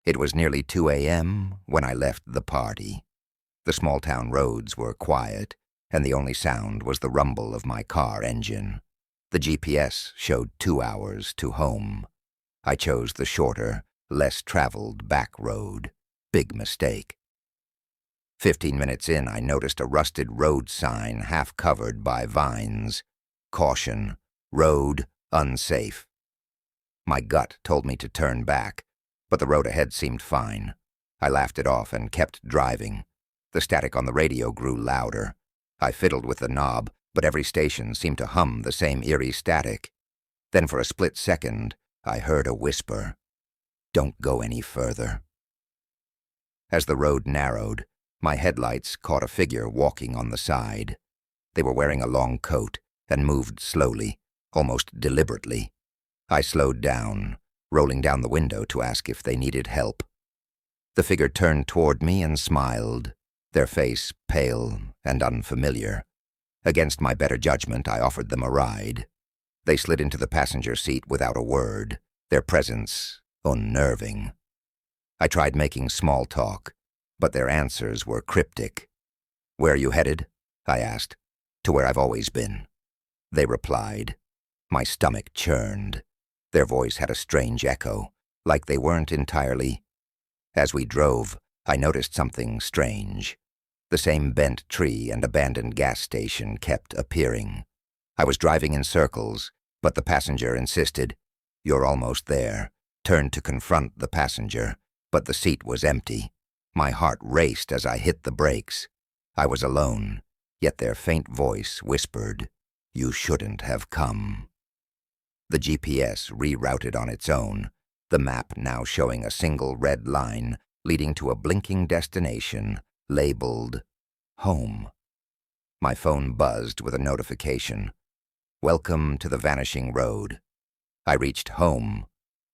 It was nearly 2 a.m. when I left the party. The small-town roads were quiet, and the only sound was the rumble of my car engine. The GPS showed 2 hours to home. I chose the shorter, less traveled back road. Big mistake. 15 minutes in, I noticed a rusted road sign half covered by vines. Caution, road unsafe. My gut told me to turn back, but the road ahead seemed fine. I laughed it off and kept driving. The static on the radio grew louder. I fiddled with the knob, but every station seemed to hum the same eerie static. Then for a split second, I heard a whisper. "Don't go any further." As the road narrowed, my headlights caught a figure walking on the side. They were wearing a long coat and moved slowly, almost deliberately. I slowed down, rolling down the window to ask if they needed help. The figure turned toward me and smiled, their face pale and unfamiliar. Against my better judgment, I offered them a ride. They slid into the passenger seat without a word, their presence unnerving. I tried making small talk, but their answers were cryptic. "Where are you headed?" I asked. "To where I've always been." They replied. My stomach churned. Their voice had a strange echo, like they weren't entirely. As we drove, I noticed something strange. The same bent tree and abandoned gas station kept appearing. I was driving in circles, but the passenger insisted. "You're almost there." Turned to confront the passenger, but the seat was empty. My heart raced as I hit the brakes. I was alone, yet their faint voice whispered, "You shouldn't have come." The GPS rerouted on its own, the map now showing a single red line leading to a blinking destination labeled home. My phone buzzed with a notification. "Welcome to the vanishing road." I reached home,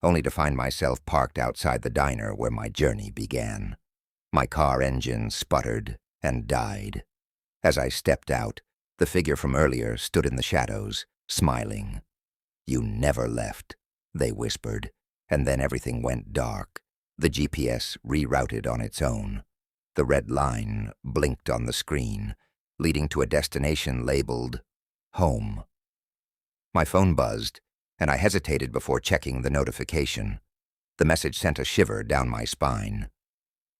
only to find myself parked outside the diner where my journey began. My car engine sputtered and died. As I stepped out, the figure from earlier stood in the shadows, smiling. "You never left," they whispered, and then everything went dark. The GPS rerouted on its own. The red line blinked on the screen, leading to a destination labeled home. My phone buzzed, and I hesitated before checking the notification. The message sent a shiver down my spine.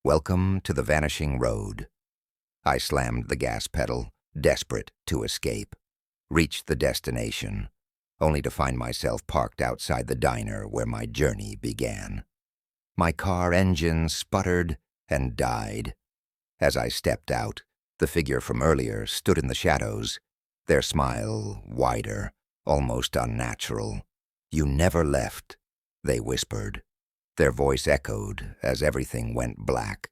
"Welcome to the vanishing road." I slammed the gas pedal, desperate to escape. Reached the destination, only to find myself parked outside the diner where my journey began. My car engine sputtered and died. As I stepped out, the figure from earlier stood in the shadows, their smile wider, almost unnatural. "You never left," they whispered. Their voice echoed as everything went black.